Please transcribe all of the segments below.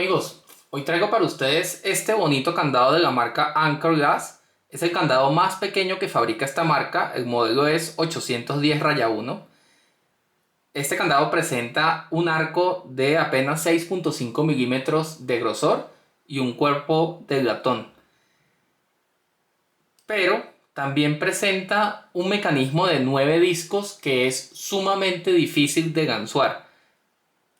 amigos, hoy traigo para ustedes este bonito candado de la marca Anchor Gas. Es el candado más pequeño que fabrica esta marca, el modelo es 810-1. Este candado presenta un arco de apenas 6.5 milímetros de grosor y un cuerpo de latón. Pero también presenta un mecanismo de 9 discos que es sumamente difícil de gansuar.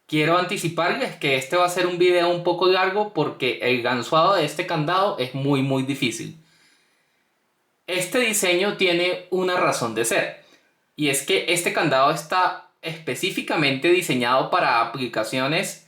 Quiero anticiparles que este va a ser un video un poco largo porque el gansuado de este candado es muy difícil. Este diseño tiene una razón de ser, y es que este candado está específicamente diseñado para aplicaciones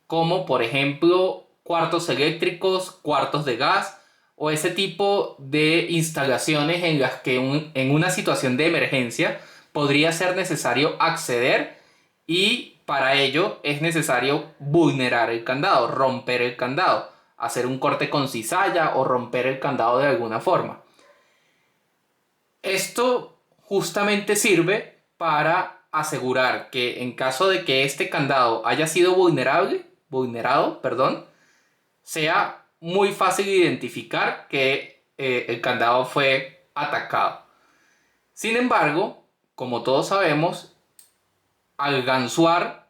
como por ejemplo cuartos eléctricos, cuartos de gas o ese tipo de instalaciones en las que en una situación de emergencia podría ser necesario acceder, y para ello es necesario vulnerar el candado, romper el candado, hacer un corte con cizalla o romper el candado de alguna forma. Esto justamente sirve para asegurar que en caso de que este candado haya sido vulnerado, sea muy fácil identificar que el candado fue atacado. Sin embargo, como todos sabemos, al gansuar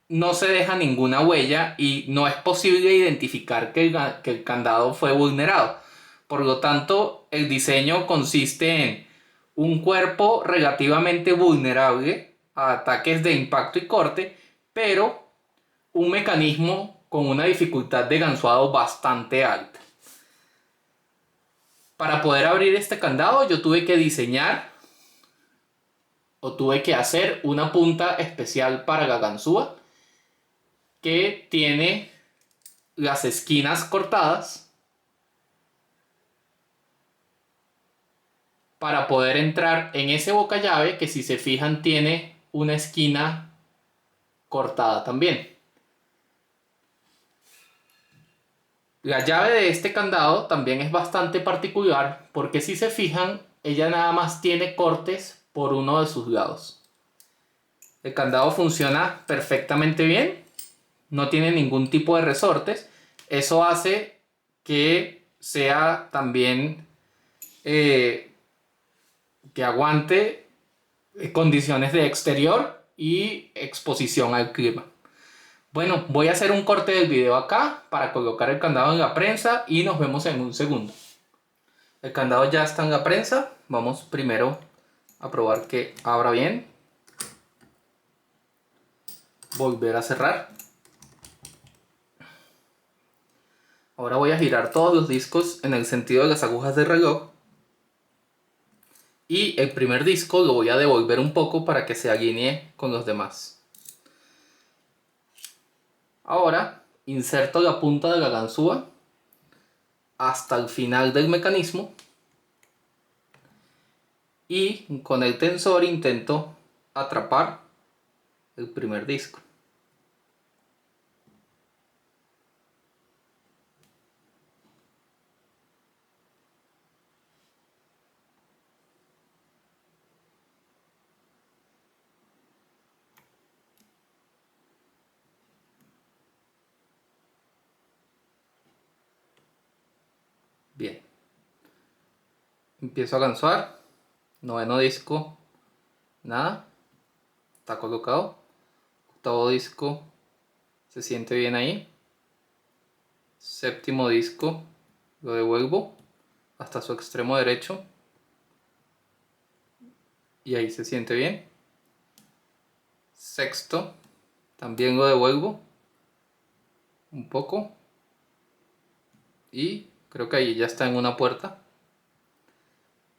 no se deja ninguna huella y no es posible identificar que el candado fue vulnerado. Por lo tanto, el diseño consiste en un cuerpo relativamente vulnerable a ataques de impacto y corte, pero un mecanismo con una dificultad de gansuado bastante alta. Para poder abrir este candado yo tuve que diseñar o tuve que hacer una punta especial para la ganzúa que tiene las esquinas cortadas para poder entrar en ese boca llave que, si se fijan, tiene una esquina cortada también. La llave de este candado también es bastante particular porque, si se fijan, ella nada más tiene cortes por uno de sus lados. El candado funciona perfectamente bien, no tiene ningún tipo de resortes. Eso hace que sea también que aguante condiciones de exterior y exposición al clima. Bueno, voy a hacer un corte del video acá para colocar el candado en la prensa y nos vemos en un segundo. El candado ya está en la prensa. Vamos primero a probar que abra bien. Volver a cerrar. Ahora voy a girar todos los discos en el sentido de las agujas del reloj. Y el primer disco lo voy a devolver un poco para que se alinee con los demás. Ahora inserto la punta de la ganzúa hasta el final del mecanismo y con el tensor intento atrapar el primer disco. Bien, empiezo a gansuar. Noveno disco, nada, está colocado. Octavo disco, se siente bien ahí. Séptimo disco, lo devuelvo hasta su extremo derecho y ahí se siente bien. Sexto, también lo devuelvo un poco y creo que ahí ya está en una puerta.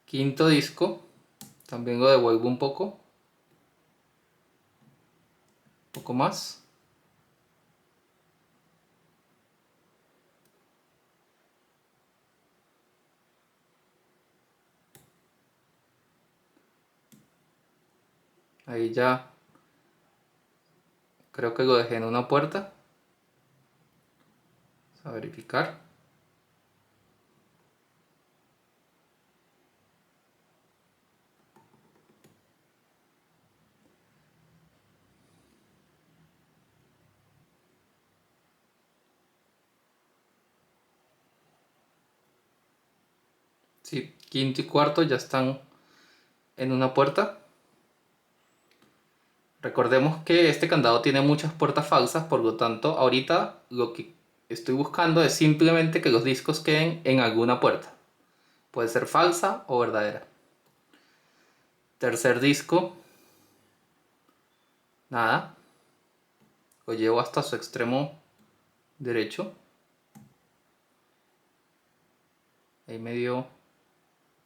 Quinto disco, también lo devuelvo un poco más. Ahí ya creo que lo dejé en una puerta. Vamos a verificar. Sí, quinto y cuarto ya están en una puerta. Recordemos que este candado tiene muchas puertas falsas, por lo tanto ahorita lo que estoy buscando es simplemente que los discos queden en alguna puerta. Puede ser falsa o verdadera. Tercer disco, nada. Lo llevo hasta su extremo derecho. Ahí me dio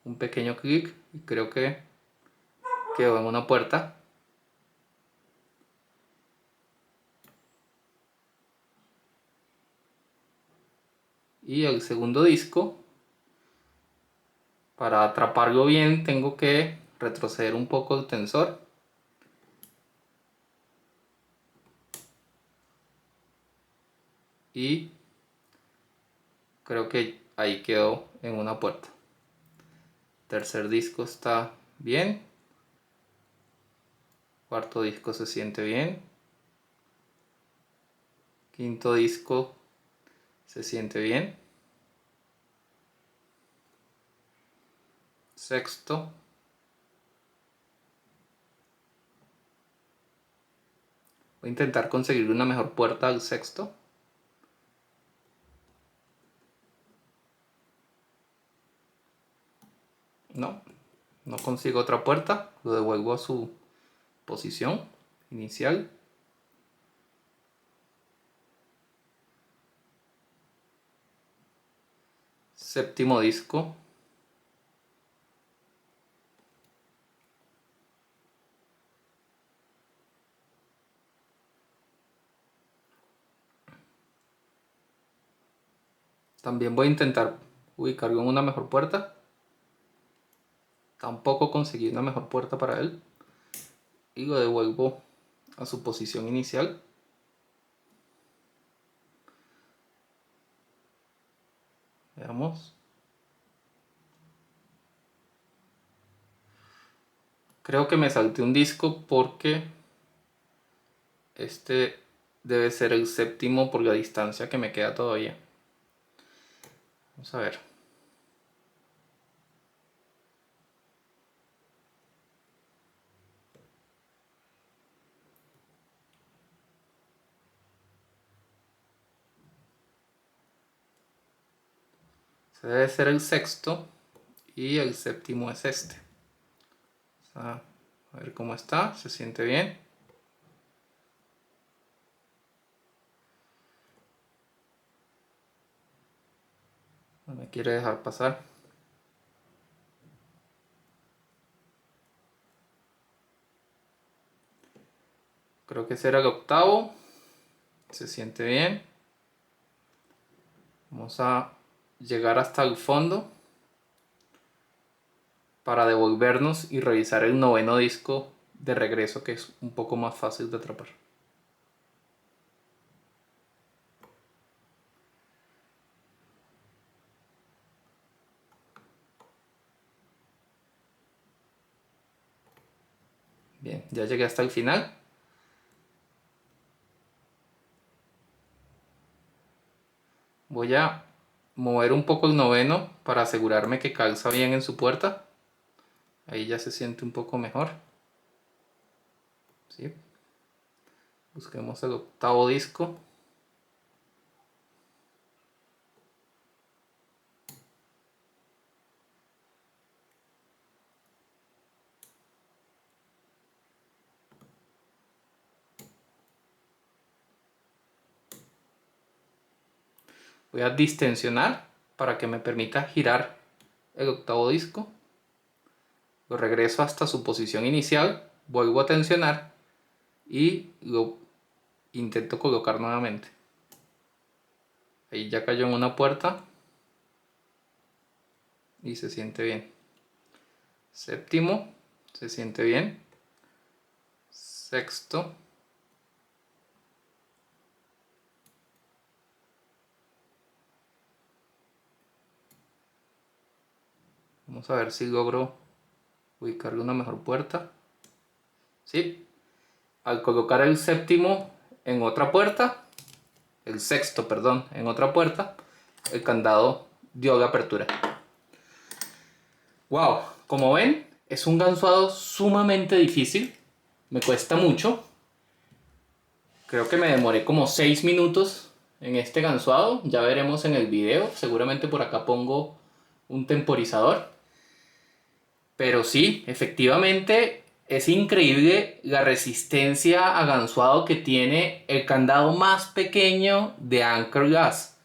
un pequeño clic y creo que quedó en una puerta. Y el segundo disco, para atraparlo bien tengo que retroceder un poco el tensor. Y creo que ahí quedó en una puerta. Tercer disco está bien. Cuarto disco se siente bien. Quinto disco se siente bien. Sexto. Voy a intentar conseguir una mejor puerta al sexto. No, no consigo otra puerta. Lo devuelvo a su posición inicial. Séptimo disco. También voy a intentar ubicarlo en una mejor puerta. Tampoco conseguí una mejor puerta para él. Y lo devuelvo a su posición inicial. Veamos. Creo que me salté un disco porque este debe ser el séptimo por la distancia que me queda todavía. Vamos a ver. Este debe ser el sexto y el séptimo es este. A ver cómo está, se siente bien. No me quiere dejar pasar. Creo que ese era el octavo. Se siente bien. Vamos a llegar hasta el fondo para devolvernos y revisar el noveno disco de regreso, que es un poco más fácil de atrapar. Bien, ya llegué hasta el final. Voy a mover un poco el noveno para asegurarme que calza bien en su puerta. Ahí ya se siente un poco mejor. ¿Sí? Busquemos el octavo disco. Voy a distensionar para que me permita girar el octavo disco. Lo regreso hasta su posición inicial, vuelvo a tensionar y lo intento colocar nuevamente. Ahí ya cayó en una puerta y se siente bien. Séptimo, se siente bien. Sexto. Vamos a ver si logro ubicarle una mejor puerta. Sí, al colocar el séptimo en otra puerta, el sexto, perdón, en otra puerta, el candado dio la apertura. Wow, como ven, es un gansuado sumamente difícil. Me cuesta mucho. Creo que me demoré como 6 minutos en este gansuado. Ya veremos en el video. Seguramente por acá pongo un temporizador. Pero sí, efectivamente es increíble la resistencia a gansuado que tiene el candado más pequeño de Anchor Gas.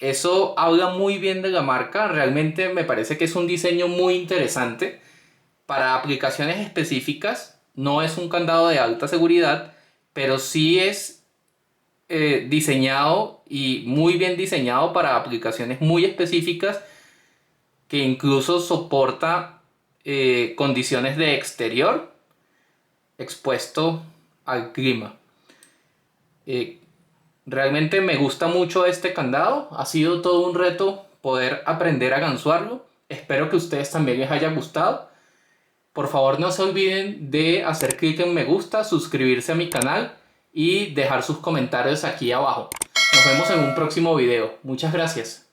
Eso habla muy bien de la marca. Realmente me parece que es un diseño muy interesante. Para aplicaciones específicas, no es un candado de alta seguridad, pero sí es diseñado y muy bien diseñado para aplicaciones muy específicas que incluso soporta condiciones de exterior expuesto al clima. Eh, Realmente me gusta mucho este candado. Ha sido todo un reto poder aprender a gansuarlo. Espero que a ustedes también les haya gustado. Por favor, no se olviden de hacer clic en me gusta, suscribirse a mi canal y dejar sus comentarios aquí abajo. Nos vemos en un próximo video. Muchas gracias.